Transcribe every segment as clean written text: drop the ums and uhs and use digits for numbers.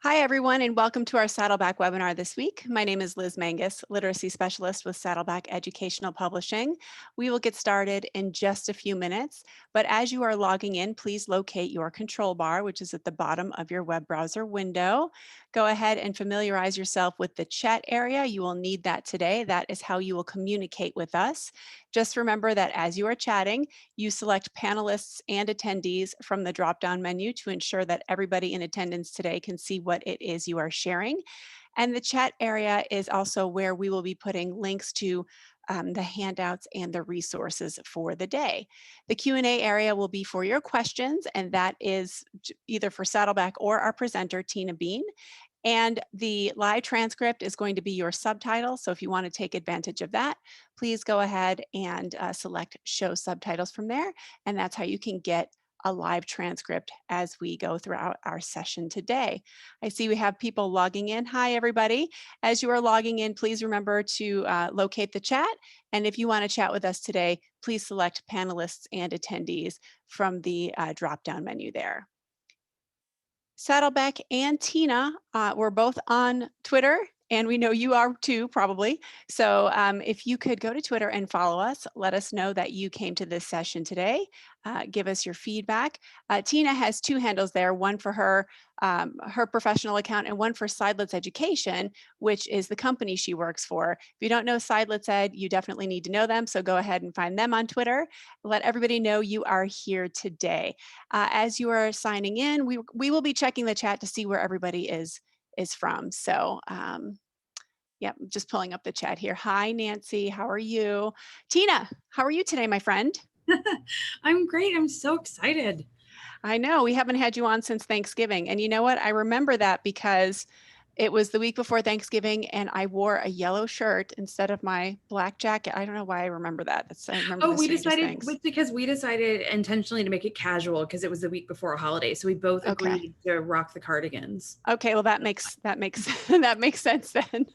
Hi, everyone, and welcome to our Saddleback webinar this week. My name is Liz Mangus, Literacy Specialist with Saddleback Educational Publishing. We will get started in just a few minutes, but as you are logging in, please locate your control bar, which is at the bottom of your web browser window. Go ahead and familiarize yourself with the chat area. You will need that today. That is how you will communicate with us. Just remember that as you are chatting, you select panelists and attendees from the drop-down menu to ensure that everybody in attendance today can see what it is you are sharing. And the chat area is also where we will be putting links to the handouts and the resources for the day. The Q&A area will be for your questions, and that is either for Saddleback or our presenter, Tina Bean. And the live transcript is going to be your subtitle. So if you want to take advantage of that, please go ahead and select show subtitles from there. And that's how you can get a live transcript as we go throughout our session today. I see we have people logging in. Hi, everybody. As you are logging in, please remember to locate the chat. And if you want to chat with us today, please select panelists and attendees from the drop-down menu there. Saddleback and Tina were both on Twitter, and we know you are too, probably. So if you could go to Twitter and follow us, let us know that you came to this session today. Give us your feedback. Tina has two handles there, one for her professional account and one for Sidelets Education, which is the company she works for. If you don't know Sidelets Ed, you definitely need to know them. So go ahead and find them on Twitter. Let everybody know you are here today. As you are signing in, we will be checking the chat to see where everybody is from. So yep, just pulling up the chat here. Hi, Nancy, how are you? Tina, how are you today, my friend? I'm great. I'm so excited. I know we haven't had you on since Thanksgiving. And you know what? I remember that because it was the week before Thanksgiving and I wore a yellow shirt instead of my black jacket. I don't know why I remember that. I remember the We strangest decided things. because we decided intentionally to make it casual because it was the week before a holiday. So we both Okay. agreed to rock the cardigans. Okay, well that makes that makes sense then.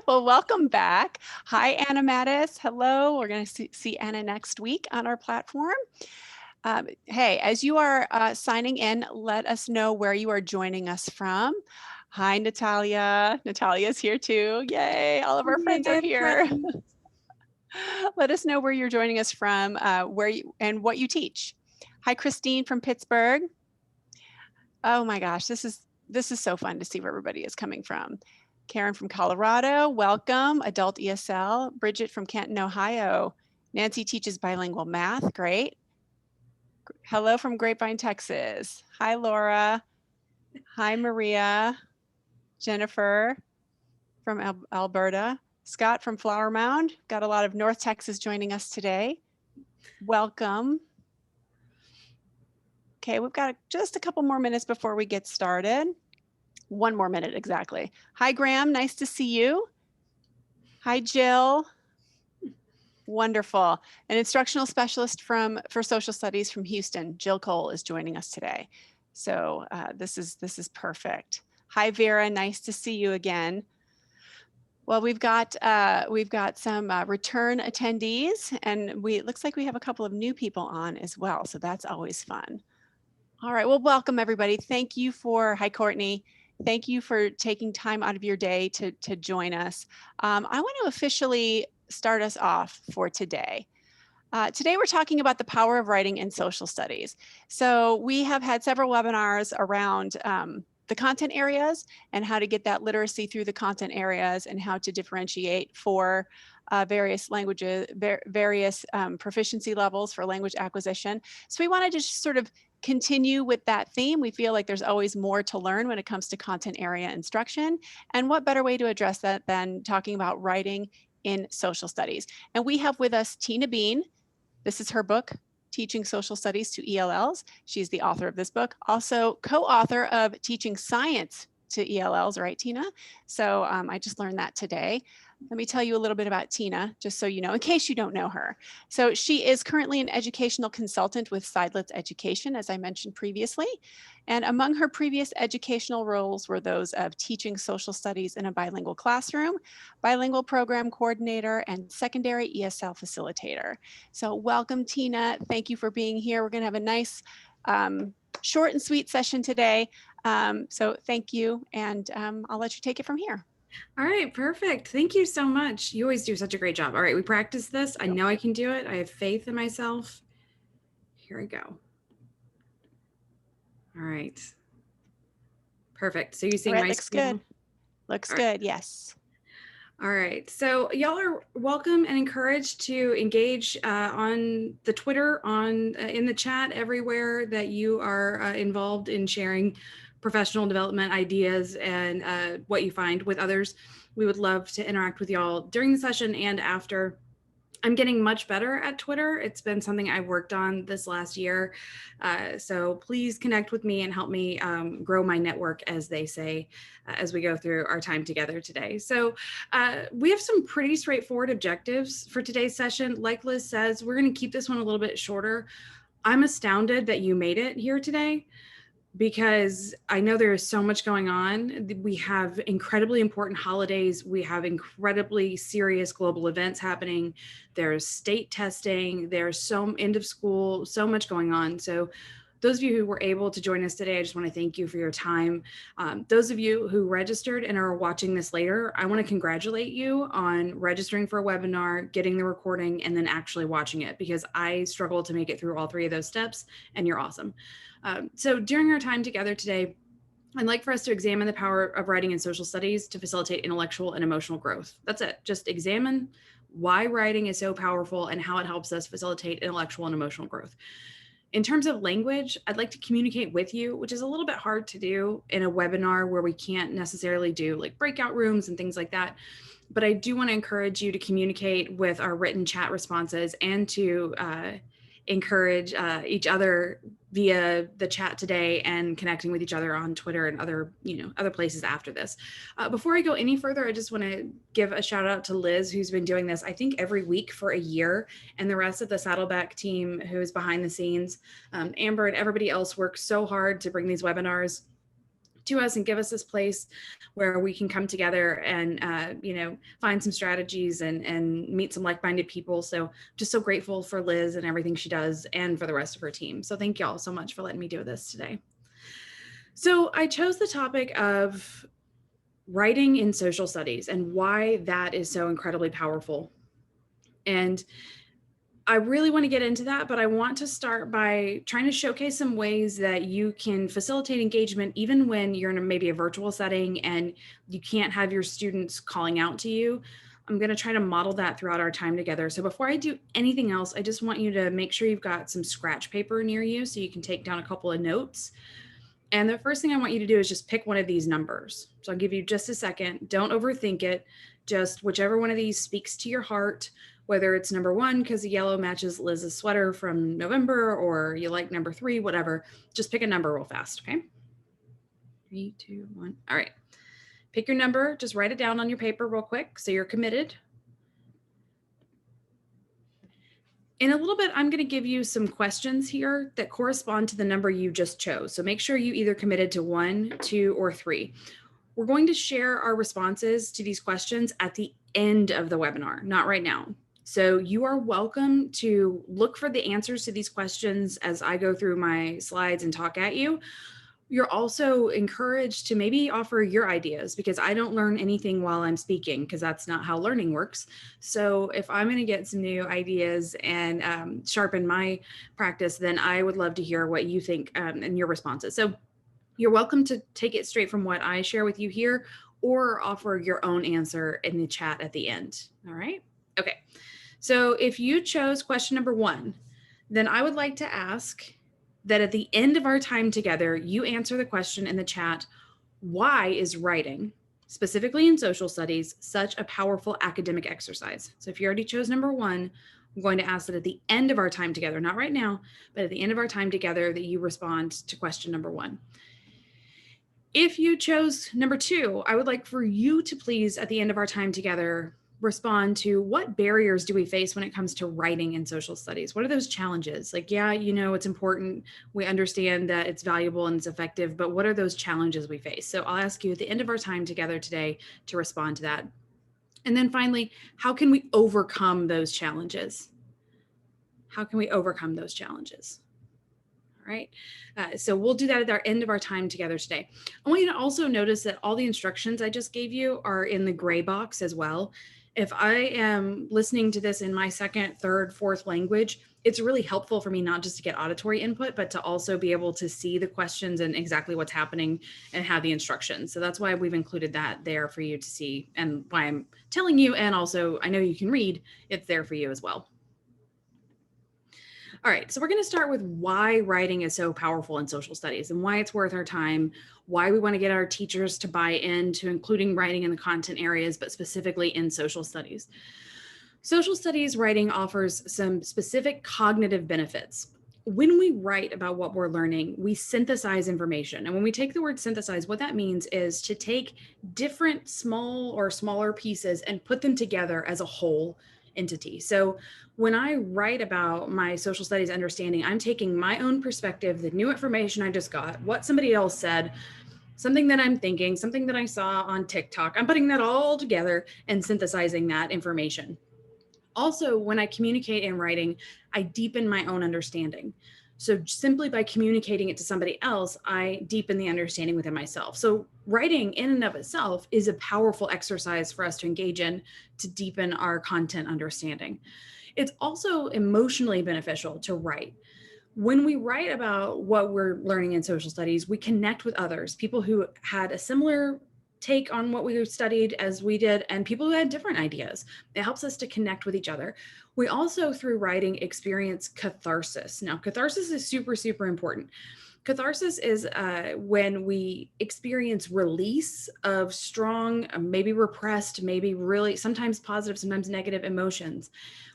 Well, welcome back. Hi, Anna Mattis. Hello. We're going to see Anna next week on our platform. Hey, as you are signing in, let us know where you are joining us from. Hi, Natalia. Natalia's here too. Yay, all of our friends are here. Let us know where you're joining us from, where you and what you teach. Hi, Christine from Pittsburgh. Oh my gosh, this is so fun to see where everybody is coming from. Karen from Colorado, welcome. Adult ESL. Bridget from Canton, Ohio. Nancy teaches bilingual math, great. Hello from Grapevine, Texas. Hi, Laura. Hi, Maria. Jennifer from Alberta. Scott from Flower Mound. Got a lot of North Texas joining us today. Welcome. Okay, we've got just a couple more minutes before we get started. One more minute exactly. Hi, Graham. Nice to see you. Hi, Jill. Wonderful. An instructional specialist for social studies from Houston, Jill Cole, is joining us today. So this is perfect. Hi, Vera. Nice to see you again. Well, we've got some return attendees, and it looks like we have a couple of new people on as well. So that's always fun. All right. Well, welcome everybody. Thank you hi, Courtney. Thank you for taking time out of your day to join us. I want to officially start us off for today. Today, we're talking about the power of writing in social studies. So we have had several webinars around the content areas and how to get that literacy through the content areas and how to differentiate for various languages, various proficiency levels for language acquisition. So we wanted to just sort of continue with that theme. We feel like there's always more to learn when it comes to content area instruction. And what better way to address that than talking about writing in social studies? And we have with us Tina Bean. This is her book, Teaching Social Studies to ELLs. She's the author of this book, also co-author of Teaching Science to ELLs, right, Tina? So I just learned that today. Let me tell you a little bit about Tina, just so you know, in case you don't know her. So she is currently an educational consultant with Sidelets Education, as I mentioned previously. And among her previous educational roles were those of teaching social studies in a bilingual classroom, bilingual program coordinator, and secondary ESL facilitator. So welcome, Tina. Thank you for being here. We're going to have a nice short and sweet session today. So thank you, and I'll let you take it from here. All right, perfect. Thank you so much. You always do such a great job. All right, we practiced this. I know I can do it. I have faith in myself. Here we go. All right. Perfect. So you All seeing right, my looks screen? good. Looks All right. good, yes. All right. So y'all are welcome and encouraged to engage on the Twitter, in the chat, everywhere that you are involved in sharing professional development ideas and what you find with others. We would love to interact with y'all during the session and after. I'm getting much better at Twitter. It's been something I worked on this last year. So please connect with me and help me grow my network, as they say, as we go through our time together today. So we have some pretty straightforward objectives for today's session. Like Liz says, we're going to keep this one a little bit shorter. I'm astounded that you made it here today, because I know there is so much going on. We have incredibly important holidays. We have incredibly serious global events happening. There's state testing. There's some end of school, so much going on. So those of you who were able to join us today, I just want to thank you for your time. Those of you who registered and are watching this later, I want to congratulate you on registering for a webinar, getting the recording, and then actually watching it, because I struggled to make it through all 3 of those steps, and you're awesome. So during our time together today, I'd like for us to examine the power of writing in social studies to facilitate intellectual and emotional growth. That's it. Just examine why writing is so powerful and how it helps us facilitate intellectual and emotional growth. In terms of language, I'd like to communicate with you, which is a little bit hard to do in a webinar where we can't necessarily do like breakout rooms and things like that. But I do want to encourage you to communicate with our written chat responses and to encourage each other via the chat today and connecting with each other on Twitter and other places after this. Before I go any further, I just want to give a shout out to Liz, who's been doing this, I think, every week for a year, and the rest of the Saddleback team who is behind the scenes. Amber and everybody else works so hard to bring these webinars to us and give us this place where we can come together and find some strategies and meet some like-minded people. So just so grateful for Liz and everything she does, and for the rest of her team. So thank y'all so much for letting me do this today. So I chose the topic of writing in social studies and why that is so incredibly powerful. And I really want to get into that, but I want to start by trying to showcase some ways that you can facilitate engagement even when you're in maybe a virtual setting and you can't have your students calling out to you. I'm going to try to model that throughout our time together. So before I do anything else, I just want you to make sure you've got some scratch paper near you so you can take down a couple of notes. And the first thing I want you to do is just pick one of these numbers. So I'll give you just a second. Don't overthink it. Just whichever one of these speaks to your heart, whether it's number 1 because the yellow matches Liz's sweater from November, or you like number 3, whatever. Just pick a number real fast, okay? 3, 2, 1. All right. Pick your number. Just write it down on your paper real quick so you're committed. In a little bit, I'm going to give you some questions here that correspond to the number you just chose. So make sure you either committed to 1, 2, or 3. We're going to share our responses to these questions at the end of the webinar, not right now. So you are welcome to look for the answers to these questions as I go through my slides and talk at you. You're also encouraged to maybe offer your ideas, because I don't learn anything while I'm speaking, because that's not how learning works. So if I'm going to get some new ideas and sharpen my practice, then I would love to hear what you think and your responses. So you're welcome to take it straight from what I share with you here, or offer your own answer in the chat at the end. All right. Okay. So if you chose question number 1, then I would like to ask that at the end of our time together, you answer the question in the chat: why is writing, specifically in social studies, such a powerful academic exercise? So if you already chose number 1, I'm going to ask that at the end of our time together, not right now, but at the end of our time together, that you respond to question number 1. If you chose number 2, I would like for you to please, at the end of our time together, respond to: what barriers do we face when it comes to writing in social studies? What are those challenges? Like, yeah, it's important. We understand that it's valuable and it's effective, but what are those challenges we face? So I'll ask you at the end of our time together today to respond to that. And then finally, how can we overcome those challenges? How can we overcome those challenges? right? So we'll do that at our end of our time together today. I want you to also notice that all the instructions I just gave you are in the gray box as well. If I am listening to this in my second, third, fourth language, it's really helpful for me not just to get auditory input, but to also be able to see the questions and exactly what's happening and have the instructions. So that's why we've included that there for you to see, and why I'm telling you, and also I know you can read, it's there for you as well. All right, so we're going to start with why writing is so powerful in social studies and why it's worth our time, why we want to get our teachers to buy into including writing in the content areas, but specifically in social studies. Social studies writing offers some specific cognitive benefits. When we write about what we're learning, we synthesize information. And when we take the word synthesize, what that means is to take different small or smaller pieces and put them together as a whole entity. So when I write about my social studies understanding, I'm taking my own perspective, the new information I just got, what somebody else said, something that I'm thinking, something that I saw on TikTok. I'm putting that all together and synthesizing that information. Also, when I communicate in writing, I deepen my own understanding. So simply by communicating it to somebody else, I deepen the understanding within myself. So writing in and of itself is a powerful exercise for us to engage in to deepen our content understanding. It's also emotionally beneficial to write. When we write about what we're learning in social studies, we connect with others, people who had a similar take on what we studied as we did, and people who had different ideas. It helps us to connect with each other. We also, through writing, experience catharsis. Now, catharsis is super, super important. Catharsis is when we experience release of strong, maybe repressed, maybe really sometimes positive, sometimes negative emotions.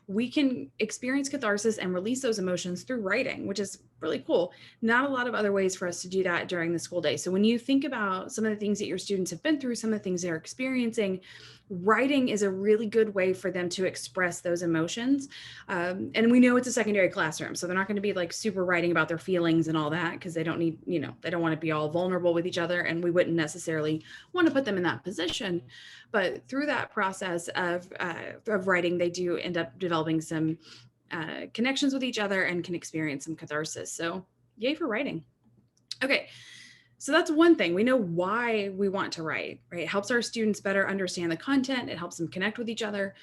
We can experience catharsis and release those emotions through writing, which is really cool. Not a lot of other ways for us to do that during the school day. So when you think about some of the things that your students have been through, some of the things they're experiencing, writing is a really good way for them to express those emotions. And we know it's a secondary classroom, so they're not going to be like super writing about their feelings and all that, because they don't need, they don't want to be all vulnerable with each other, and we wouldn't necessarily want to put them in that position. But through that process of writing, they do end up developing some connections with each other and can experience some catharsis. So yay for writing. Okay. So that's one thing. We know why we want to write, right? It helps our students better understand the content. It helps them connect with each other.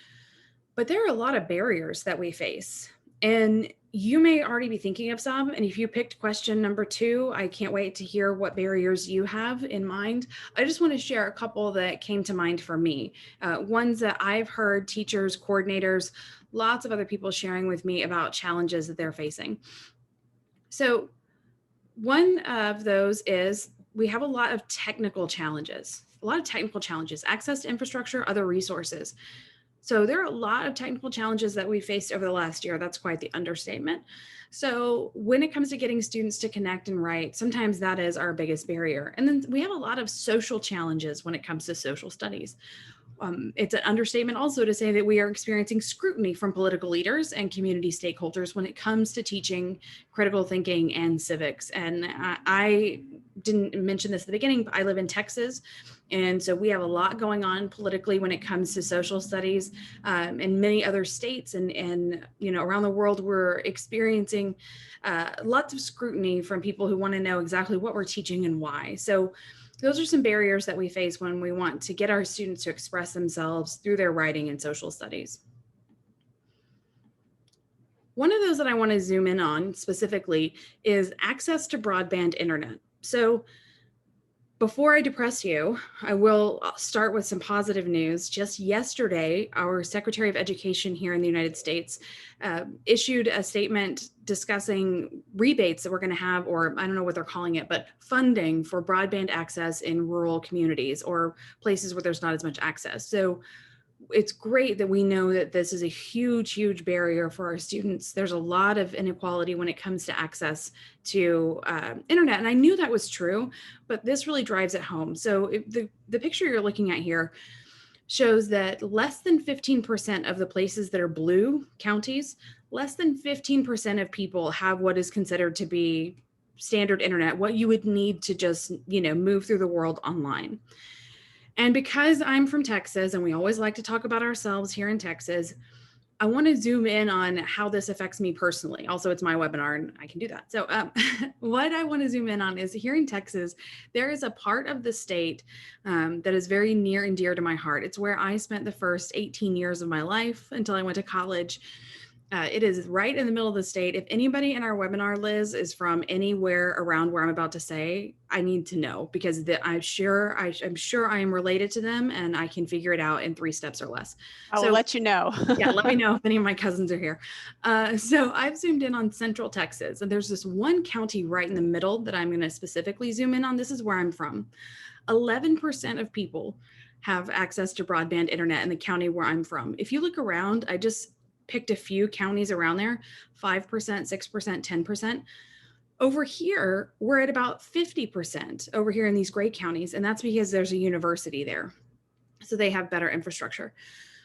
But there are a lot of barriers that we face. And you may already be thinking of some. And if you picked question number 2, I can't wait to hear what barriers you have in mind. I just want to share a couple that came to mind for me. Ones that I've heard teachers, coordinators, lots of other people sharing with me about challenges that they're facing. So one of those is we have a lot of technical challenges, access to infrastructure, other resources. So there are a lot of technical challenges that we faced over the last year. That's quite the understatement. So when it comes to getting students to connect and write, sometimes that is our biggest barrier. And then we have a lot of social challenges when it comes to social studies. It's an understatement also to say that we are experiencing scrutiny from political leaders and community stakeholders when it comes to teaching critical thinking and civics. And I didn't mention this at the beginning, but I live in Texas. And so we have a lot going on politically when it comes to social studies. In many other states and around the world, we're experiencing lots of scrutiny from people who want to know exactly what we're teaching and why. So those are some barriers that we face when we want to get our students to express themselves through their writing in social studies. One of those that I want to zoom in on specifically is access to broadband internet. So before I depress you, I will start with some positive news. Just yesterday, our Secretary of Education here in the United States issued a statement discussing rebates that we're going to have, or I don't know what they're calling it, but funding for broadband access in rural communities or places where there's not as much access. So it's great that we know that this is a huge, huge barrier for our students. There's a lot of inequality when it comes to access to internet. And I knew that was true, but this really drives it home. So the picture you're looking at here shows that less than 15% of the places that are blue counties, less than 15% of people have what is considered to be standard internet, what you would need to just, move through the world online. And because I'm from Texas, and we always like to talk about ourselves here in Texas, I want to zoom in on how this affects me personally. Also, it's my webinar and I can do that. So what I want to zoom in on is here in Texas, there is a part of the state that is very near and dear to my heart. It's where I spent the first 18 years of my life until I went to college. It is right in the middle of the state. If anybody in our webinar, Liz, is from anywhere around where I'm about to say, I need to know, because I'm sure I am related to them and I can figure it out in 3 steps or less. I will So let you know. yeah, let me know if any of my cousins are here. So I've zoomed in on Central Texas, and there's this one county right in the middle that I'm going to specifically zoom in on. This is where I'm from. 11% of people have access to broadband internet in the county where I'm from. If you look around, I just picked a few counties around there, 5%, 6%, 10%. Over here, we're at about 50% over here in these gray counties, and that's because there's a university there. So they have better infrastructure.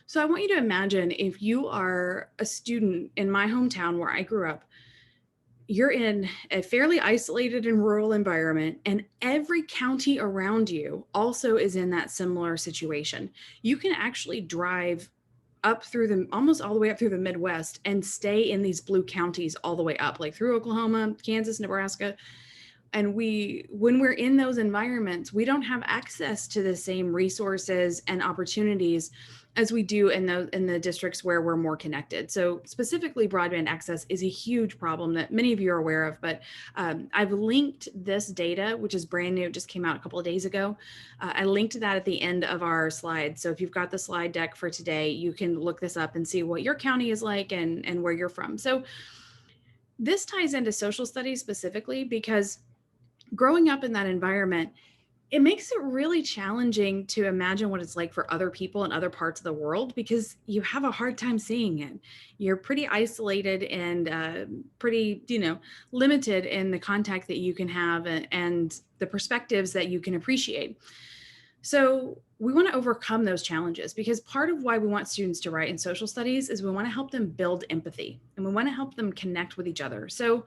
So I want you to imagine if you are a student in my hometown where I grew up, you're in a fairly isolated and rural environment, and every county around you also is in that similar situation. You can actually drive up through the almost all the way up through the Midwest and stay in these blue counties all the way up, like through Oklahoma, Kansas, Nebraska. And when we're in those environments, we don't have access to the same resources and opportunities as we do in the districts where we're more connected. So specifically, broadband access is a huge problem that many of you are aware of, but I've linked this data, which is brand new, it just came out a couple of days ago. I linked that at the end of our slides. So if you've got the slide deck for today, you can look this up and see what your county is like and where you're from. So this ties into social studies specifically because growing up in that environment, it makes it really challenging to imagine what it's like for other people in other parts of the world because you have a hard time seeing it. You're pretty isolated and pretty, limited in the contact that you can have and the perspectives that you can appreciate. So we want to overcome those challenges because part of why we want students to write in social studies is we want to help them build empathy and we want to help them connect with each other. So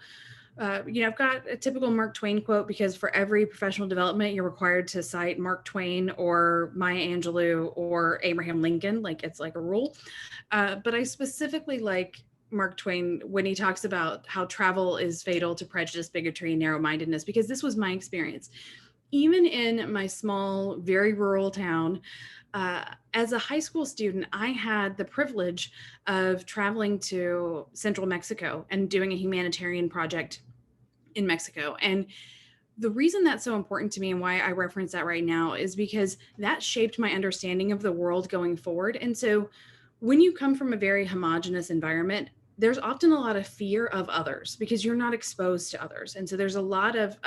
I've got a typical Mark Twain quote because for every professional development, you're required to cite Mark Twain or Maya Angelou or Abraham Lincoln, like it's like a rule. But I specifically like Mark Twain when he talks about how travel is fatal to prejudice, bigotry, and narrow-mindedness, because this was my experience. Even in my small, very rural town, as a high school student, I had the privilege of traveling to central Mexico and doing a humanitarian project in Mexico. And the reason that's so important to me and why I reference that right now is because that shaped my understanding of the world going forward. And so when you come from a very homogenous environment, there's often a lot of fear of others because you're not exposed to others. And so there's a lot of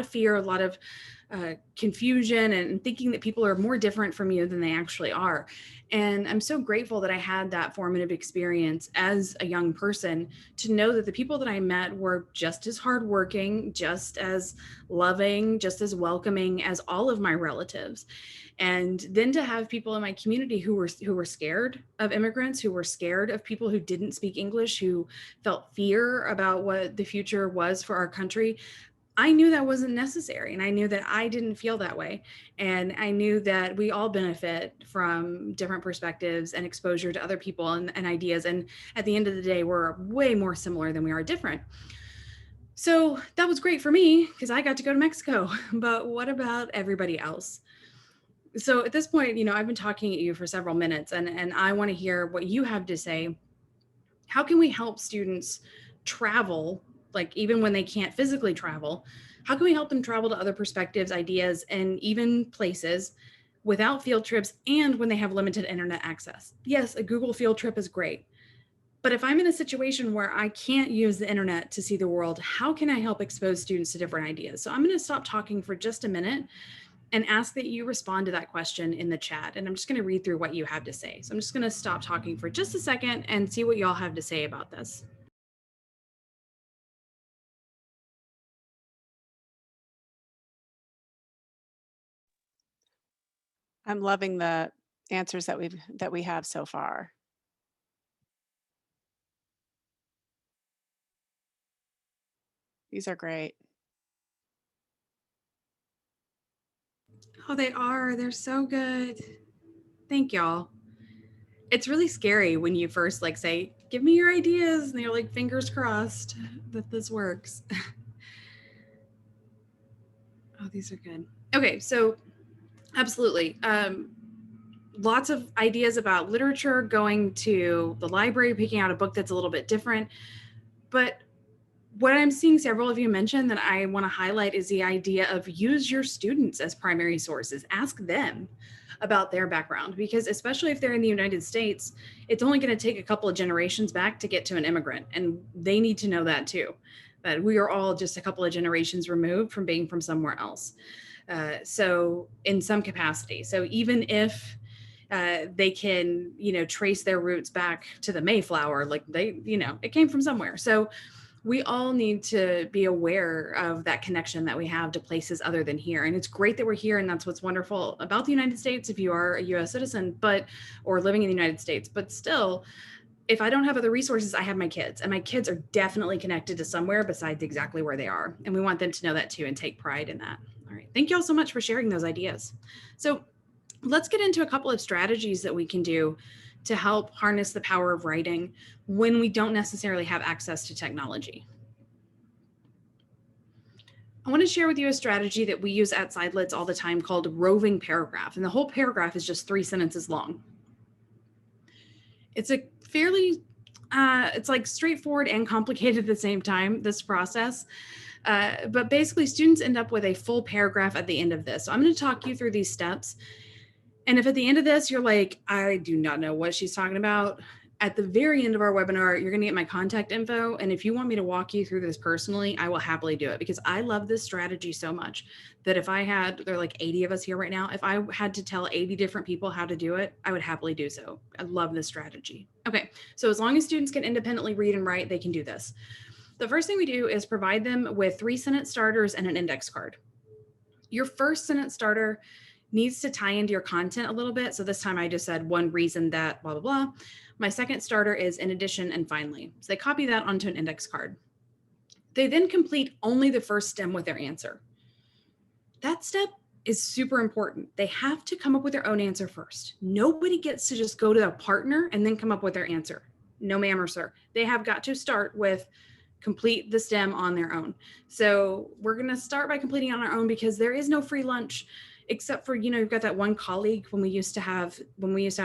fear, a lot of confusion and thinking that people are more different from you than they actually are. And I'm so grateful that I had that formative experience as a young person to know that the people that I met were just as hardworking, just as loving, just as welcoming as all of my relatives. And then to have people in my community who were scared of immigrants, who were scared of people who didn't speak English, who felt fear about what the future was for our country, I knew that wasn't necessary. And I knew that I didn't feel that way. And I knew that we all benefit from different perspectives and exposure to other people and ideas. And at the end of the day, we're way more similar than we are different. So that was great for me because I got to go to Mexico. But what about everybody else? So at this point, I've been talking at you for several minutes and I want to hear what you have to say. How can we help students travel, like even when they can't physically travel? How can we help them travel to other perspectives, ideas, and even places without field trips and when they have limited internet access? Yes, a Google field trip is great. But if I'm in a situation where I can't use the internet to see the world, how can I help expose students to different ideas? So I'm going to stop talking for just a minute and ask that you respond to that question in the chat. And I'm just going to read through what you have to say. So I'm just going to stop talking for just a second and see what y'all have to say about this. I'm loving the answers that we have so far. These are great. Oh, they are. They're so good. Thank y'all. It's really scary when you first like say, give me your ideas. And you're like, fingers crossed that this works. Oh, these are good. Okay, so absolutely. Lots of ideas about literature, going to the library, picking out a book that's a little bit different. But what I'm seeing several of you mention that I want to highlight is the idea of use your students as primary sources. Ask them about their background, because especially if they're in the United States, it's only going to take a couple of generations back to get to an immigrant. And they need to know that too, that we are all just a couple of generations removed from being from somewhere else. So in some capacity. So even if they can, trace their roots back to the Mayflower, like it came from somewhere. So we all need to be aware of that connection that we have to places other than here. And it's great that we're here. And that's what's wonderful about the United States if you are a US citizen, or living in the United States. But still, if I don't have other resources, I have my kids, and my kids are definitely connected to somewhere besides exactly where they are. And we want them to know that too and take pride in that. All right. Thank you all so much for sharing those ideas. So let's get into a couple of strategies that we can do to help harness the power of writing when we don't necessarily have access to technology. I want to share with you a strategy that we use at Sidelets all the time called Roving Paragraph. And the whole paragraph is just 3 sentences long. It's a fairly, it's like straightforward and complicated at the same time, this process. But basically, students end up with a full paragraph at the end of this. So I'm going to talk you through these steps. And if at the end of this, you're like, I do not know what she's talking about, at the very end of our webinar, you're going to get my contact info. And if you want me to walk you through this personally, I will happily do it, because I love this strategy so much that if I had, there are like 80 of us here right now, if I had to tell 80 different people how to do it, I would happily do so. I love this strategy. Okay, so as long as students can independently read and write, they can do this. The first thing we do is provide them with 3 sentence starters and an index card. Your first sentence starter needs to tie into your content a little bit. So this time I just said one reason that blah, blah, blah. My second starter is in addition and finally. So they copy that onto an index card. They then complete only the first stem with their answer. That step is super important. They have to come up with their own answer first. Nobody gets to just go to their partner and then come up with their answer. No, ma'am or sir. They have got to start with complete the stem on their own. So we're going to start by completing on our own, because there is no free lunch, except for, you've got that one colleague when we used to have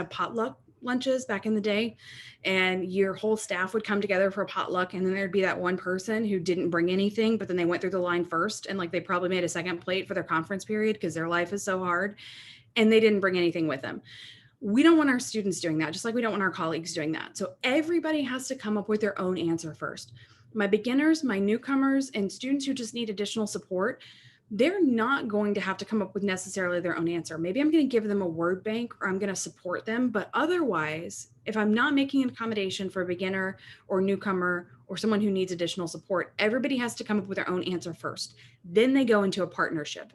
potluck lunches back in the day, and your whole staff would come together for a potluck, and then there'd be that one person who didn't bring anything, but then they went through the line first, and like they probably made a second plate for their conference period because their life is so hard, and they didn't bring anything with them. We don't want our students doing that, just like we don't want our colleagues doing that. So everybody has to come up with their own answer first. My beginners, my newcomers, and students who just need additional support, they're not going to have to come up with necessarily their own answer. Maybe I'm going to give them a word bank, or I'm going to support them. But otherwise, if I'm not making an accommodation for a beginner or newcomer or someone who needs additional support, everybody has to come up with their own answer first. Then they go into a partnership.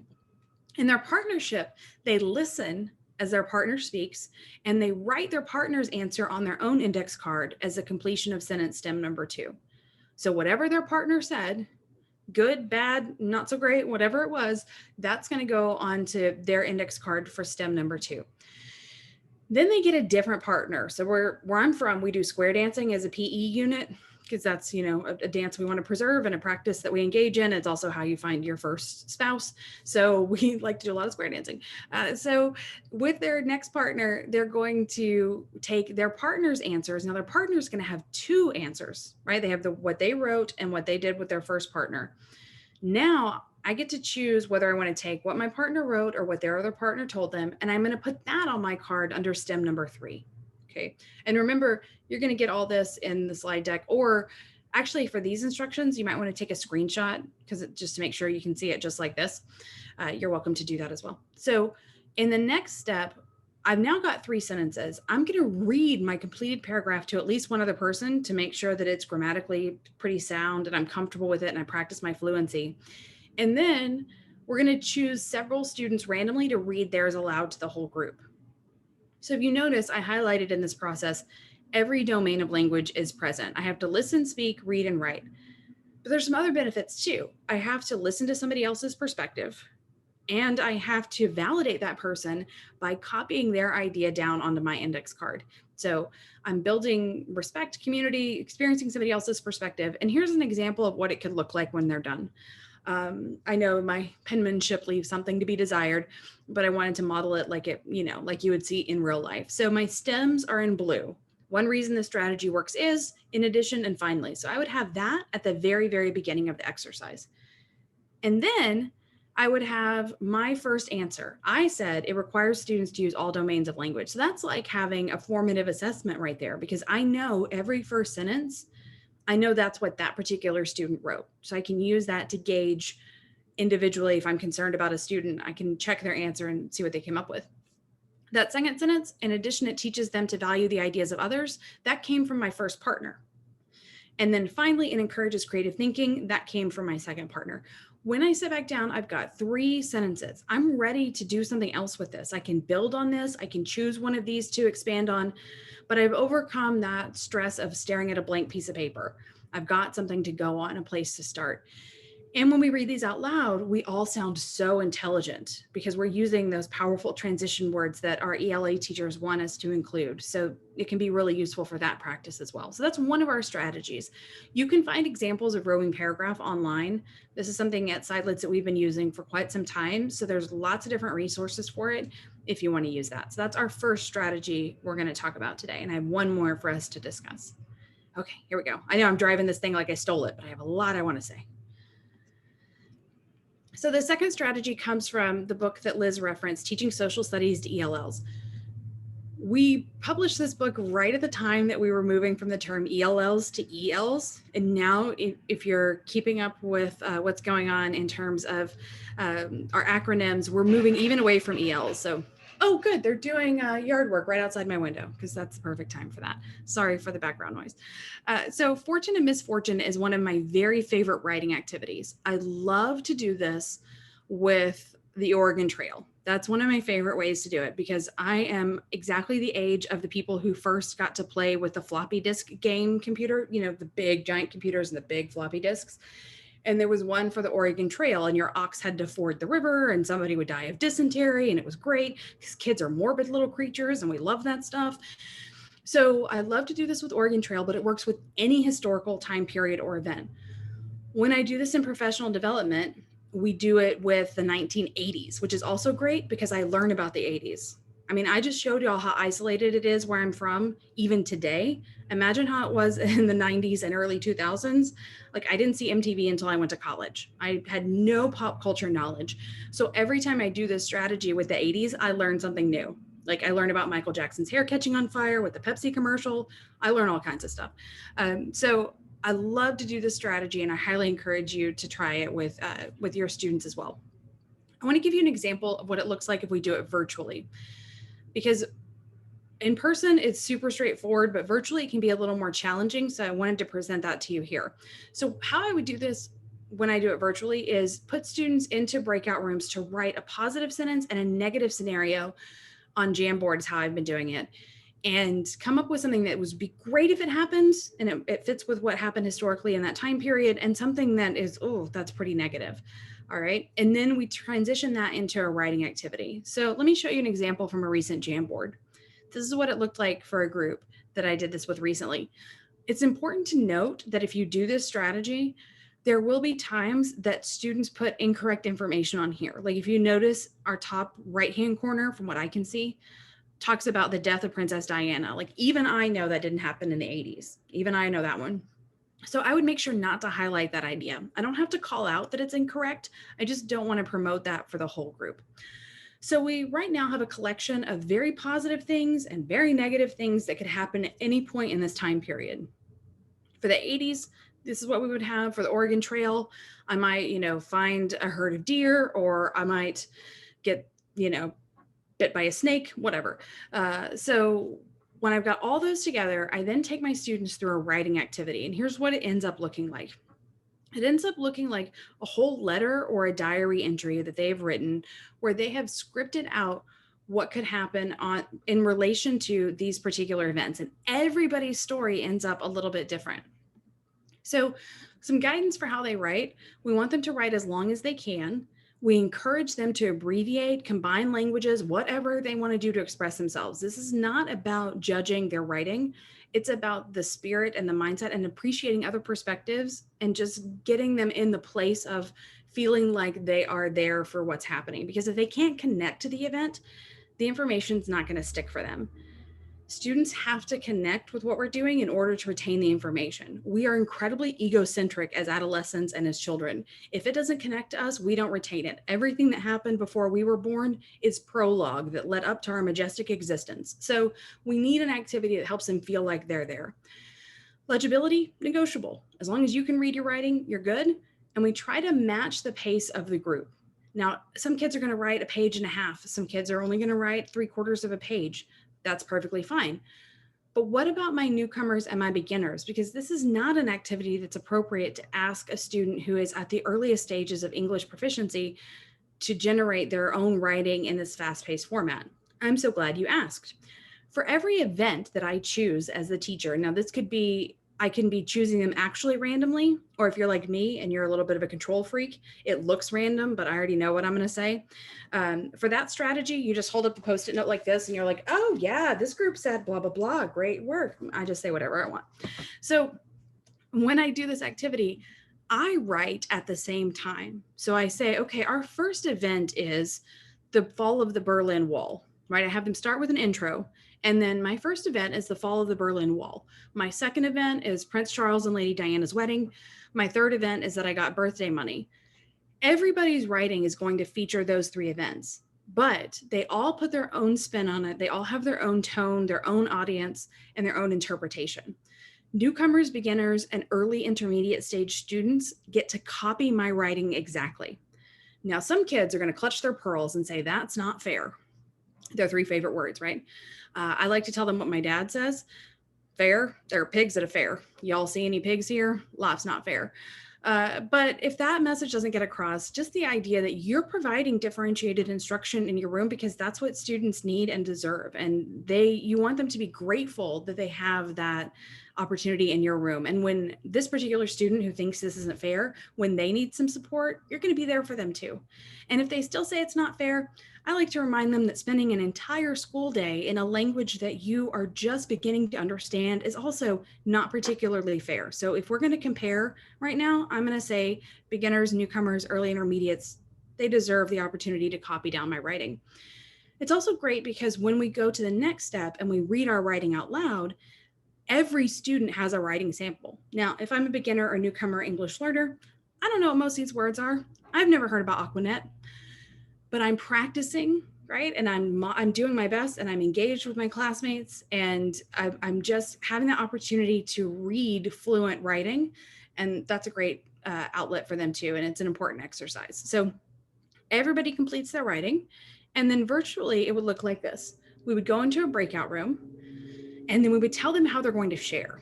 In their partnership, they listen as their partner speaks, and they write their partner's answer on their own index card as a completion of sentence stem number 2. So whatever their partner said, good, bad, not so great, whatever it was, that's going to go onto their index card for stem number 2. Then they get a different partner. So where I'm from, we do square dancing as a PE unit, because that's, a dance we want to preserve and a practice that we engage in. It's also how you find your first spouse. So we like to do a lot of square dancing. So with their next partner, they're going to take their partner's answers. Now their partner's going to have 2 answers, right? They have what they wrote and what they did with their first partner. Now I get to choose whether I want to take what my partner wrote or what their other partner told them. And I'm going to put that on my card under stem number 3. Okay. And remember, you're going to get all this in the slide deck, or actually for these instructions, you might want to take a screenshot, because just to make sure you can see it just like this. You're welcome to do that as well. So in the next step, I've now got 3 sentences. I'm going to read my completed paragraph to at least one other person to make sure that it's grammatically pretty sound and I'm comfortable with it and I practice my fluency. And then we're going to choose several students randomly to read theirs aloud to the whole group. So if you notice, I highlighted in this process, every domain of language is present. I have to listen, speak, read, and write. But there's some other benefits too. I have to listen to somebody else's perspective. And I have to validate that person by copying their idea down onto my index card. So I'm building respect, community, experiencing somebody else's perspective. And here's an example of what it could look like when they're done. I know my penmanship leaves something to be desired, but I wanted to model it like like you would see in real life. So my stems are in blue. One reason the strategy works is in addition and finally. So I would have that at the very, very beginning of the exercise. And then I would have my first answer. I said it requires students to use all domains of language. So that's like having a formative assessment right there, because I know every first sentence, I know that's what that particular student wrote. So I can use that to gauge individually. If I'm concerned about a student, I can check their answer and see what they came up with. That second sentence, in addition, it teaches them to value the ideas of others. That came from my first partner. And then finally, it encourages creative thinking. That came from my second partner. When I sit back down, I've got 3 sentences. I'm ready to do something else with this. I can build on this. I can choose one of these to expand on, but I've overcome that stress of staring at a blank piece of paper. I've got something to go on, a place to start. And when we read these out loud, we all sound so intelligent because we're using those powerful transition words that our ELA teachers want us to include. So it can be really useful for that practice as well. So that's one of our strategies. You can find examples of roving paragraph online. This is something at Sidelets that we've been using for quite some time. So there's lots of different resources for it if you want to use that. So that's our first strategy we're going to talk about today. And I have one more for us to discuss. Okay, here we go. I know I'm driving this thing like I stole it, but I have a lot I want to say. So the second strategy comes from the book that Liz referenced, Teaching Social Studies to ELLs. We published this book right at the time that we were moving from the term ELLs to ELs. And now if you're keeping up with what's going on in terms of our acronyms, we're moving even away from ELs. So, oh, good, they're doing yard work right outside my window because that's the perfect time for that. Sorry for the background noise. So Fortune and Misfortune is one of my very favorite writing activities. I love to do this with the Oregon Trail. That's one of my favorite ways to do it because I am exactly the age of the people who first got to play with the floppy disk game computer, you know, the big giant computers and the big floppy disks. And there was one for the Oregon Trail, and your ox had to ford the river, and somebody would die of dysentery, and it was great because kids are morbid little creatures, and we love that stuff. So I love to do this with Oregon Trail, but it works with any historical time period or event. When I do this in professional development, we do it with the 1980s, which is also great because I learn about the 80s. I mean, I just showed y'all how isolated it is where I'm from, even today. Imagine how it was in the 90s and early 2000s. Like, I didn't see MTV until I went to college. I had no pop culture knowledge. So every time I do this strategy with the 80s, I learn something new. Like, I learn about Michael Jackson's hair catching on fire with the Pepsi commercial. I learn all kinds of stuff. So I love to do this strategy, and I highly encourage you to try it with your students as well. I want to give you an example of what it looks like if we do it virtually, because in person it's super straightforward, but virtually it can be a little more challenging. So I wanted to present that to you here. So how I would do this when I do it virtually is put students into breakout rooms to write a positive sentence and a negative scenario on Jamboard is how I've been doing it, and come up with something that would be great if it happens and it fits with what happened historically in that time period, and something that is, oh, that's pretty negative. All right. And then we transition that into a writing activity. So let me show you an example from a recent Jamboard. This is what it looked like for a group that I did this with recently. It's important to note that if you do this strategy, there will be times that students put incorrect information on here. Like if you notice our top right-hand corner, from what I can see, talks about the death of Princess Diana. Like even I know that didn't happen in the 80s. Even I know that one. So I would make sure not to highlight that idea. I don't have to call out that it's incorrect. I just don't want to promote that for the whole group. So we right now have a collection of very positive things and very negative things that could happen at any point in this time period. For the 80s, this is what we would have. For the Oregon Trail, I might, find a herd of deer, or I might get, bit by a snake, whatever. So when I've got all those together, I then take my students through a writing activity. And here's what it ends up looking like. It ends up looking like a whole letter or a diary entry that they've written where they have scripted out what could happen in relation to these particular events. And everybody's story ends up a little bit different. So some guidance for how they write. We want them to write as long as they can. We encourage them to abbreviate, combine languages, whatever they want to do to express themselves. This is not about judging their writing. It's about the spirit and the mindset and appreciating other perspectives and just getting them in the place of feeling like they are there for what's happening. Because if they can't connect to the event, the information's not going to stick for them. Students have to connect with what we're doing in order to retain the information. We are incredibly egocentric as adolescents and as children. If it doesn't connect to us, we don't retain it. Everything that happened before we were born is prologue that led up to our majestic existence. So we need an activity that helps them feel like they're there. Legibility, negotiable. As long as you can read your writing, you're good. And we try to match the pace of the group. Now, some kids are going to write a page and a half. Some kids are only going to write 3/4 of a page. That's perfectly fine. But what about my newcomers and my beginners? Because this is not an activity that's appropriate to ask a student who is at the earliest stages of English proficiency to generate their own writing in this fast-paced format. I'm so glad you asked. For every event that I choose as the teacher, now this could be, I can be choosing them actually randomly, or if you're like me and you're a little bit of a control freak, it looks random, but I already know what I'm going to say. For that strategy, you just hold up the Post-it note like this and you're like, oh yeah, this group said blah, blah, blah, great work. I just say whatever I want. So when I do this activity, I write at the same time. So I say, okay, our first event is the fall of the Berlin Wall, right? I have them start with an intro. And then my first event is the fall of the Berlin Wall. My second event is Prince Charles and Lady Diana's wedding. My third event is that I got birthday money. Everybody's writing is going to feature those 3 events, but they all put their own spin on it. They all have their own tone, their own audience, and their own interpretation. Newcomers, beginners, and early intermediate stage students get to copy my writing exactly. Now, some kids are going to clutch their pearls and say, that's not fair. Their 3 favorite words, right? I like to tell them what my dad says. Fair. There are pigs at a fair. Y'all see any pigs here? Life's not fair. But if that message doesn't get across, just the idea that you're providing differentiated instruction in your room because that's what students need and deserve. And you want them to be grateful that they have that opportunity in your room. And when this particular student who thinks this isn't fair, when they need some support, you're going to be there for them too. And if they still say it's not fair, I like to remind them that spending an entire school day in a language that you are just beginning to understand is also not particularly fair. So if we're going to compare right now, I'm going to say beginners, newcomers, early intermediates, they deserve the opportunity to copy down my writing. It's also great because when we go to the next step and we read our writing out loud, every student has a writing sample. Now, if I'm a beginner or newcomer English learner, I don't know what most of these words are. I've never heard about Aquanet, but I'm practicing, right? And I'm doing my best and I'm engaged with my classmates and I'm just having the opportunity to read fluent writing. And that's a great outlet for them too. And it's an important exercise. So everybody completes their writing. And then virtually it would look like this. We would go into a breakout room and then we would tell them how they're going to share.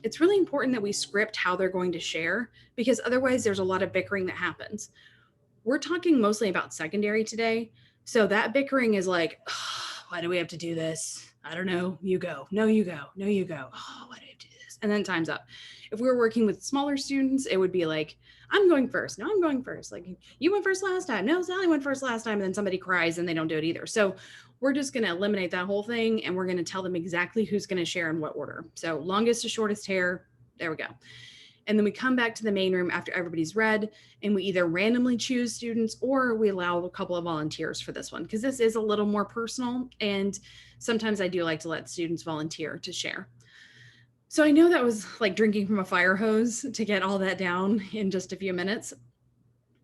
It's really important that we script how they're going to share because otherwise there's a lot of bickering that happens. We're talking mostly about secondary today. So that bickering is like, oh, why do we have to do this? I don't know. You go. No, you go. No, you go. Oh, why do we have to do this? And then time's up. If we were working with smaller students, it would be like, I'm going first. No, I'm going first. Like, you went first last time. No, Sally went first last time. And then somebody cries and they don't do it either. So we're just going to eliminate that whole thing. And we're going to tell them exactly who's going to share in what order. So longest to shortest hair. There we go. And then we come back to the main room after everybody's read and we either randomly choose students or we allow a couple of volunteers for this one because this is a little more personal. And sometimes I do like to let students volunteer to share. So I know that was like drinking from a fire hose to get all that down in just a few minutes.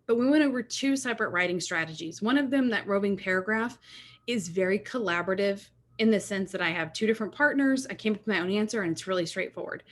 But we went over 2 separate writing strategies. One of them, that roving paragraph, is very collaborative in the sense that I have 2 different partners. I came up with my own answer and it's really straightforward.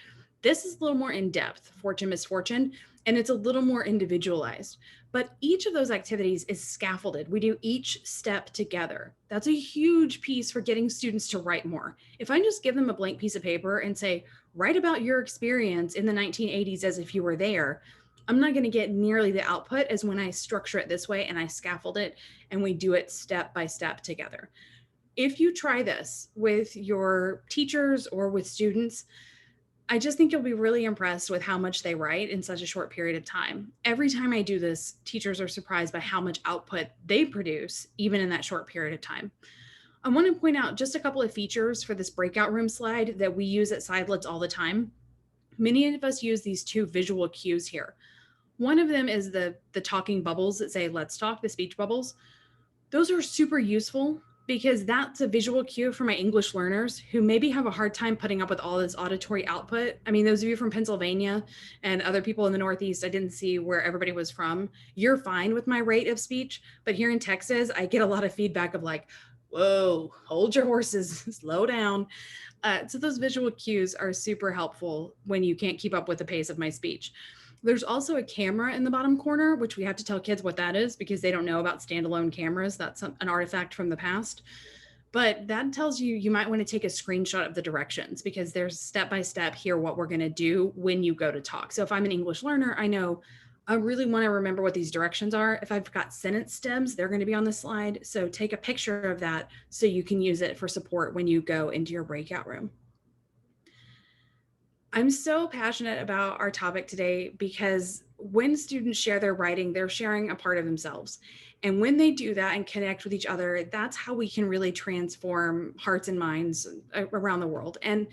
This is a little more in depth, fortune, misfortune, and it's a little more individualized. But each of those activities is scaffolded. We do each step together. That's a huge piece for getting students to write more. If I just give them a blank piece of paper and say, write about your experience in the 1980s as if you were there, I'm not going to get nearly the output as when I structure it this way and I scaffold it and we do it step by step together. If you try this with your teachers or with students, I just think you'll be really impressed with how much they write in such a short period of time. Every time I do this, teachers are surprised by how much output they produce, even in that short period of time. I want to point out just a couple of features for this breakout room slide that we use at Sidelets all the time. Many of us use these two visual cues here. One of them is the talking bubbles that say, let's talk, the speech bubbles. Those are super useful because that's a visual cue for my English learners who maybe have a hard time putting up with all this auditory output. I mean, those of you from Pennsylvania and other people in the Northeast, I didn't see where everybody was from. You're fine with my rate of speech, but here in Texas, I get a lot of feedback of like, whoa, hold your horses, slow down. So those visual cues are super helpful when you can't keep up with the pace of my speech. There's also a camera in the bottom corner, which we have to tell kids what that is because they don't know about standalone cameras. That's an artifact from the past. But that tells you you might want to take a screenshot of the directions because there's step by step here what we're going to do when you go to talk. So if I'm an English learner, I know I really want to remember what these directions are. If I've got sentence stems, they're going to be on the slide. So take a picture of that so you can use it for support when you go into your breakout room. I'm so passionate about our topic today because when students share their writing, they're sharing a part of themselves. And when they do that and connect with each other, that's how we can really transform hearts and minds around the world. And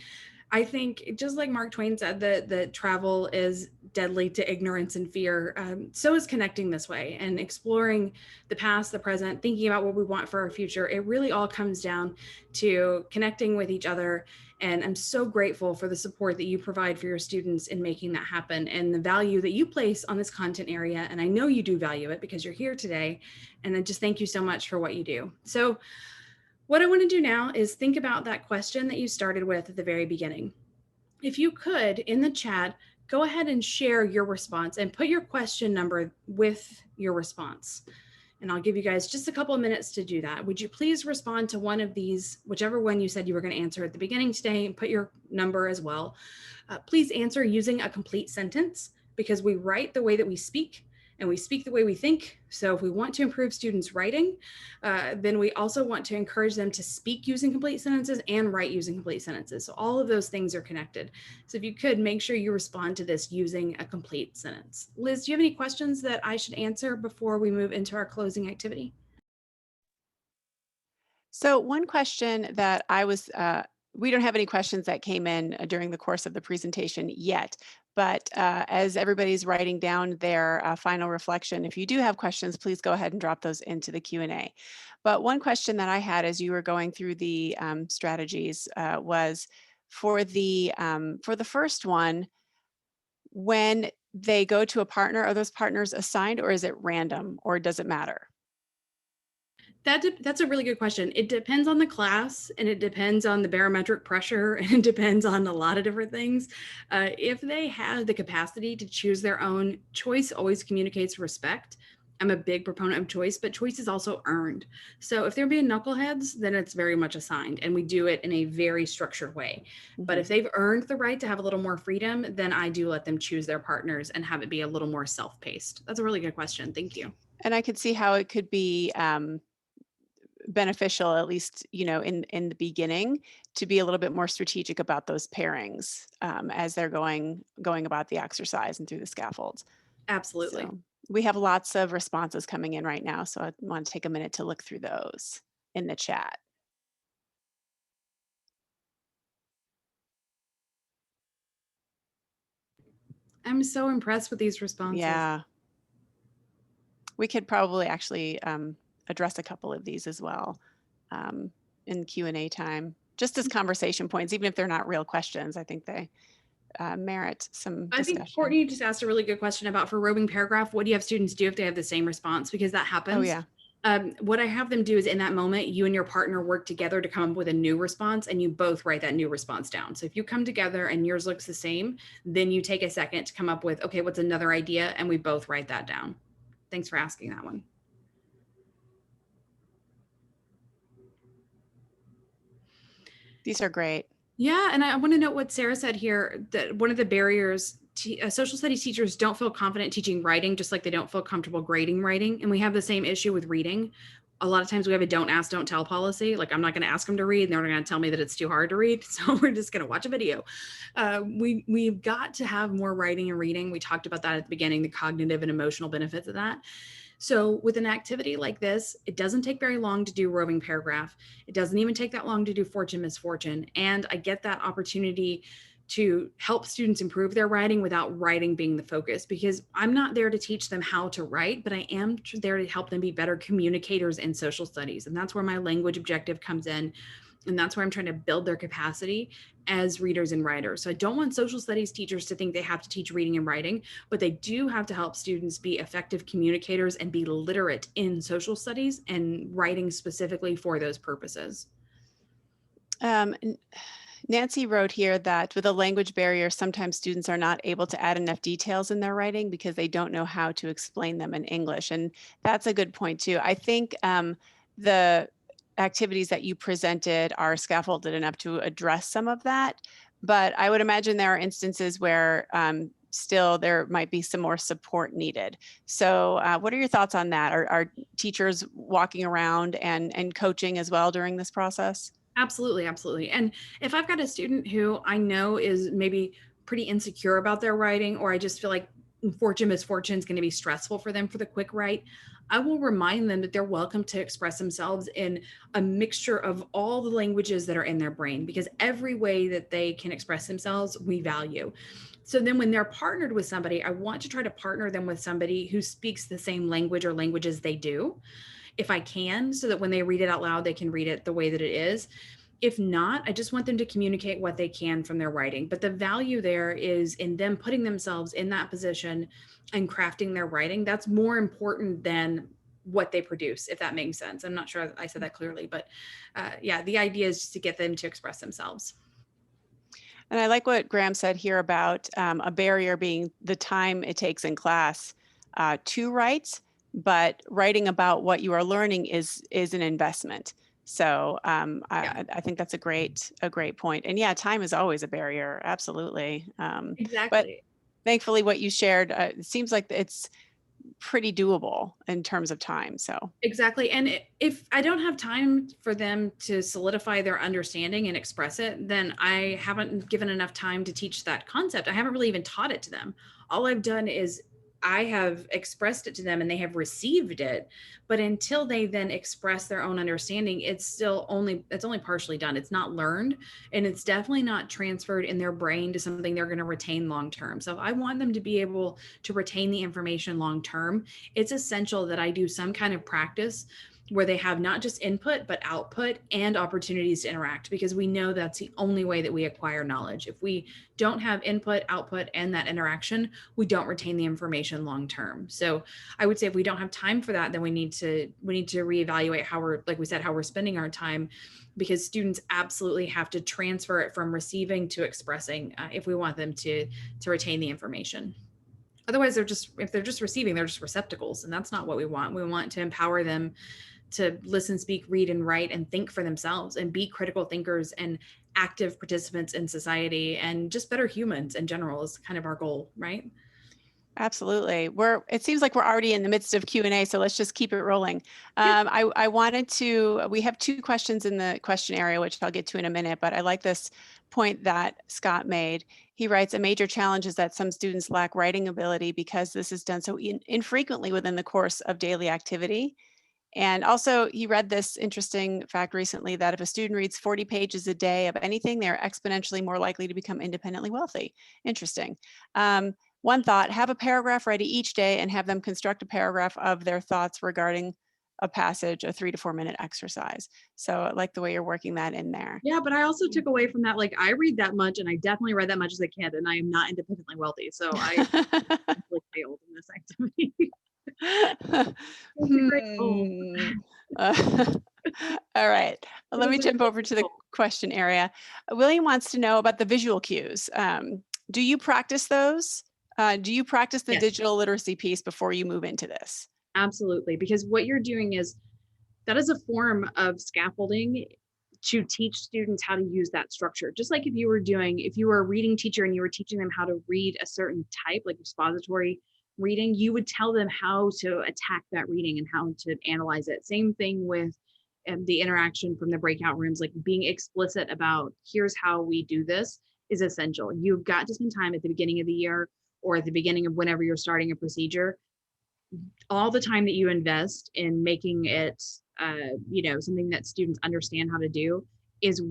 I think, just like Mark Twain said, that travel is deadly to ignorance and fear. So is connecting this way and exploring the past, the present, thinking about what we want for our future. It really all comes down to connecting with each other. And I'm so grateful for the support that you provide for your students in making that happen and the value that you place on this content area. And I know you do value it because you're here today. And I just thank you so much for what you do. So what I want to do now is think about that question that you started with at the very beginning. If you could, in the chat, go ahead and share your response and put your question number with your response. And I'll give you guys just a couple of minutes to do that. Would you please respond to one of these, whichever one you said you were going to answer at the beginning today, and put your number as well. Please answer using a complete sentence because we write the way that we speak and we speak the way we think. So if we want to improve students' writing, then we also want to encourage them to speak using complete sentences and write using complete sentences. So all of those things are connected. So if you could, make sure you respond to this using a complete sentence. Liz, do you have any questions that I should answer before we move into our closing activity? So one question that we don't have any questions that came in during the course of the presentation yet, but as everybody's writing down their final reflection, if you do have questions, please go ahead and drop those into the Q&A. But one question that I had as you were going through the strategies was for the first one, when they go to a partner, are those partners assigned or is it random or does it matter? That's a really good question. It depends on the class and it depends on the barometric pressure and it depends on a lot of different things. If they have the capacity to choose their own, choice always communicates respect. I'm a big proponent of choice, but choice is also earned. So if they're being knuckleheads, then it's very much assigned and we do it in a very structured way. But if they've earned the right to have a little more freedom, then I do let them choose their partners and have it be a little more self-paced. That's a really good question. Thank you. And I could see how it could be beneficial, at least, in the beginning, to be a little bit more strategic about those pairings as they're going about the exercise and through the scaffolds. Absolutely. So we have lots of responses coming in right now, so I want to take a minute to look through those in the chat. I'm so impressed with these responses. Yeah. We could probably actually address a couple of these as well in Q&A time, just as conversation points, even if they're not real questions. I think they merit some discussion. I think Courtney just asked a really good question about for roving paragraph, what do you have students do if they have the same response? Because that happens. Oh, yeah. What I have them do is in that moment, you and your partner work together to come up with a new response and you both write that new response down. So if you come together and yours looks the same, then you take a second to come up with, okay, what's another idea? And we both write that down. Thanks for asking that one. These are great. Yeah, and I want to note what Sarah said here, that one of the barriers, social studies teachers don't feel confident teaching writing, just like they don't feel comfortable grading writing. And we have the same issue with reading. a lot of times we have a don't ask, don't tell policy. Like, I'm not going to ask them to read, and they're going to tell me that it's too hard to read. So we're just going to watch a video. We've got to have more writing and reading. We talked about that at the beginning, the cognitive and emotional benefits of that. So with an activity like this, it doesn't take very long to do Roving Paragraph. It doesn't even take that long to do Fortune, Misfortune. And I get that opportunity to help students improve their writing without writing being the focus, because I'm not there to teach them how to write, but I am there to help them be better communicators in social studies. And that's where my language objective comes in. And that's where I'm trying to build their capacity as readers and writers. So I don't want social studies teachers to think they have to teach reading and writing, but they do have to help students be effective communicators and be literate in social studies and writing specifically for those purposes. Um, Nancy wrote here that with a language barrier, sometimes students are not able to add enough details in their writing because they don't know how to explain them in English. And that's a good point too. I think the activities that you presented are scaffolded enough to address some of that. But I would imagine there are instances where still there might be some more support needed. So what are your thoughts on that? Are teachers walking around and coaching as well during this process? Absolutely, absolutely. And if I've got a student who I know is maybe pretty insecure about their writing, or I just feel like Fortune, Misfortune is going to be stressful for them for the quick write, I will remind them that they're welcome to express themselves in a mixture of all the languages that are in their brain, because every way that they can express themselves, we value. So then when they're partnered with somebody, I want to try to partner them with somebody who speaks the same language or languages they do, if I can, so that when they read it out loud, they can read it the way that it is. If not, I just want them to communicate what they can from their writing. But the value there is in them putting themselves in that position and crafting their writing. That's more important than what they produce, if that makes sense. I'm not sure I said that clearly, but yeah, the idea is just to get them to express themselves. And I like what Graham said here about a barrier being the time it takes in class to write, but writing about what you are learning is an investment. So Yeah, I think that's a great point. And yeah, time is always a barrier, absolutely. But exactly. thankfully, what you shared, it seems like it's pretty doable in terms of time. So Exactly. And if I don't have time for them to solidify their understanding and express it, then I haven't given enough time to teach that concept. I haven't really even taught it to them. All I've done is I have expressed it to them and they have received it. But until they then express their own understanding, it's only partially done. It's not learned, and it's definitely not transferred in their brain to something they're going to retain long term. So if I want them to be able to retain the information long term, it's essential that I do some kind of practice where they have not just input, but output and opportunities to interact, because we know that's the only way that we acquire knowledge. If we don't have input, output, and that interaction, we don't retain the information long term. So I would say if we don't have time for that, then we need to reevaluate how we're, like we said, how we're spending our time, because students absolutely have to transfer it from receiving to expressing if we want them to retain the information. Otherwise, if they're just receiving, they're just receptacles, and that's not what we want. We want to empower them to listen, speak, read, and write, and think for themselves, and be critical thinkers and active participants in society, and just better humans in general is kind of our goal, right? absolutely. It seems like we're already in the midst of Q&A, so let's just keep it rolling. Yeah. We have two questions in the question area, which I'll get to in a minute, but I like this point that Scott made. He writes, a major challenge is that some students lack writing ability because this is done so infrequently within the course of daily activity. And also, he read this interesting fact recently that if a student reads 40 pages a day of anything, they're exponentially more likely to become independently wealthy. Interesting. One thought, have a paragraph ready each day and have them construct a paragraph of their thoughts regarding a passage, a 3 to 4 minute exercise. So I like the way you're working that in there. Yeah, but I also took away from that, like, I read that much, and I definitely read that much as a kid, and I am not independently wealthy. So I really failed in this activity. It's a great goal. Hmm. Uh, all right. It Let is me a jump over great to the goal. question area. William wants to know about the visual cues. Do you practice those? Do you practice the Yes, digital literacy piece before you move into this? absolutely. Because what you're doing is that is a form of scaffolding to teach students how to use that structure. Just like if you were a reading teacher and you were teaching them how to read a certain type, like expository reading, you would tell them how to attack that reading and how to analyze it. Same thing with the interaction from the breakout rooms, like being explicit about here's how we do this is essential. You've got to spend time at the beginning of the year or at the beginning of whenever you're starting a procedure. All the time that you invest in making it, something that students understand how to do is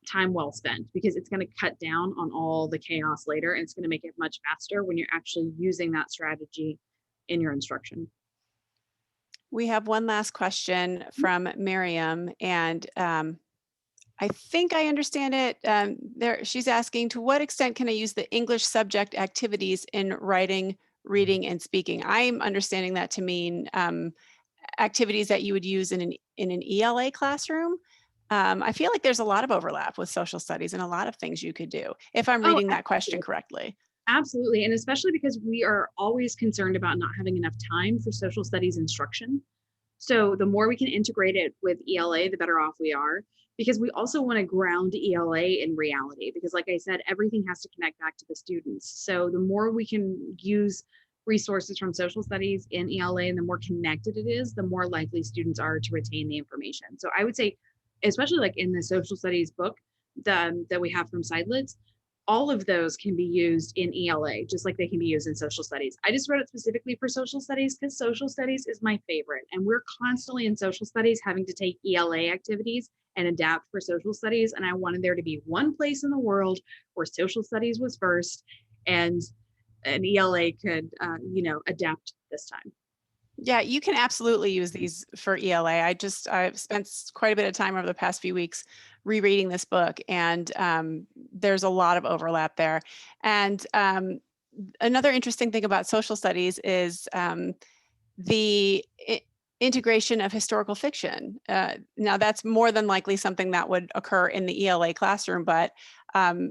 time well spent, because it's going to cut down on all the chaos later, and it's going to make it much faster when you're actually using that strategy in your instruction. We have one last question from Miriam, and I think I understand it. She's asking, to what extent can I use the English subject activities in writing, reading, and speaking? I'm understanding that to mean activities that you would use in an ELA classroom. I feel like there's a lot of overlap with social studies and a lot of things you could do, if I'm Oh, reading that question correctly. absolutely. And especially because we are always concerned about not having enough time for social studies instruction. So the more we can integrate it with ELA, the better off we are, because we also want to ground ELA in reality. Because like I said, everything has to connect back to the students. So the more we can use resources from social studies in ELA and the more connected it is, the more likely students are to retain the information. So I would say, especially like in the social studies book that we have from Sidelets, all of those can be used in ELA, just like they can be used in social studies. I just wrote it specifically for social studies because social studies is my favorite. And we're constantly in social studies having to take ELA activities and adapt for social studies. And I wanted there to be one place in the world where social studies was first and an ELA could, adapt this time. Yeah, you can absolutely use these for ELA. I've spent quite a bit of time over the past few weeks rereading this book, and there's a lot of overlap there. And another interesting thing about social studies is the integration of historical fiction. Now, that's more than likely something that would occur in the ELA classroom, but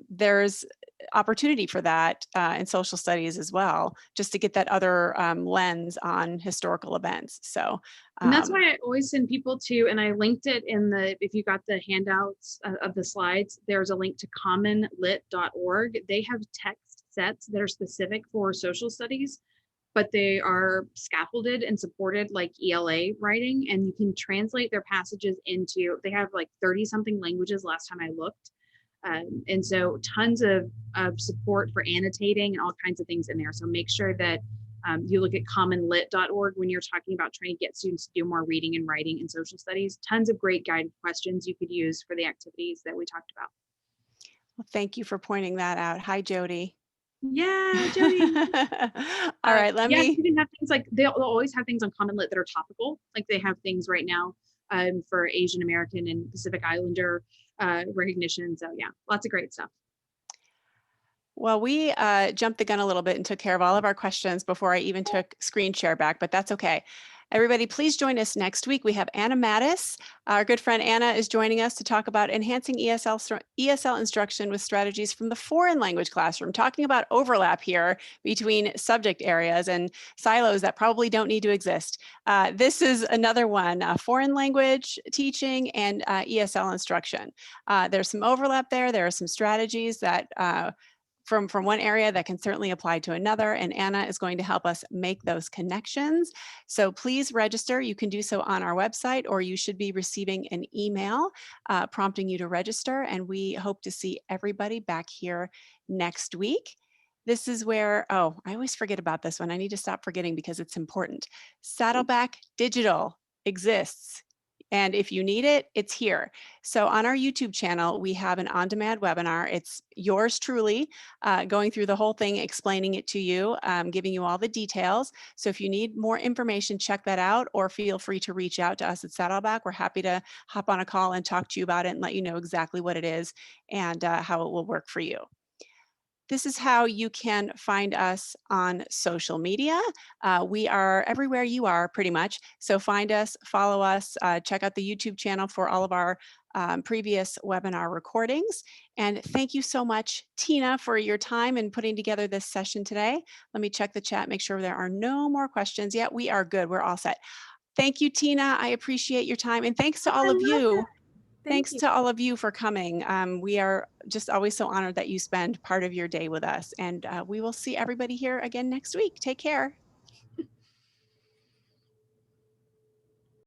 there's opportunity for that in social studies as well, just to get that other lens on historical events. So, And that's why I always send people to, and I linked it if you got the handouts of the slides, there's a link to commonlit.org. They have text sets that are specific for social studies, but they are scaffolded and supported like ELA writing. And you can translate their passages they have like 30 something languages last time I looked. And so tons of support for annotating and all kinds of things in there. So make sure that you look at commonlit.org when you're talking about trying to get students to do more reading and writing in social studies. Tons of great guided questions you could use for the activities that we talked about. well, thank you for pointing that out. Hi, Jody. Yeah, Jody. All right, let Yeah, me. you can have things like they'll always have things on Common Lit that are topical. Like they have things right now for Asian American and Pacific Islander recognition. So yeah, lots of great stuff. Well, we jumped the gun a little bit and took care of all of our questions before I even took screen share back, but that's okay. Everybody, please join us next week. We have Anna Mattis. Our good friend Anna is joining us to talk about enhancing ESL instruction with strategies from the foreign language classroom, talking about overlap here between subject areas and silos that probably don't need to exist. This is another one, foreign language teaching and ESL instruction. There's some overlap there. There are some strategies that from one area that can certainly apply to another, and Anna is going to help us make those connections. So please register. You can do so on our website, or you should be receiving an email prompting you to register, and we hope to see everybody back here next week. This is where, oh, I always forget about this one. I need to stop forgetting because it's important. Saddleback Digital exists. And if you need it, it's here. So on our YouTube channel, we have an on-demand webinar. It's yours truly, going through the whole thing, explaining it to you, giving you all the details. So if you need more information, check that out, or feel free to reach out to us at Saddleback. We're happy to hop on a call and talk to you about it and let you know exactly what it is and how it will work for you. This is how you can find us on social media. We are everywhere you are, pretty much. So find us, follow us, check out the YouTube channel for all of our previous webinar recordings. And thank you so much, Tina, for your time in putting together this session today. Let me check the chat, make sure there are no more questions yet. We are good. We're all set. Thank you, Tina. I appreciate your time. And thanks to I all of love you. that. Thank Thanks you. to all of you for coming. We are just always so honored that you spend part of your day with us. And we will see everybody here again next week. Take care.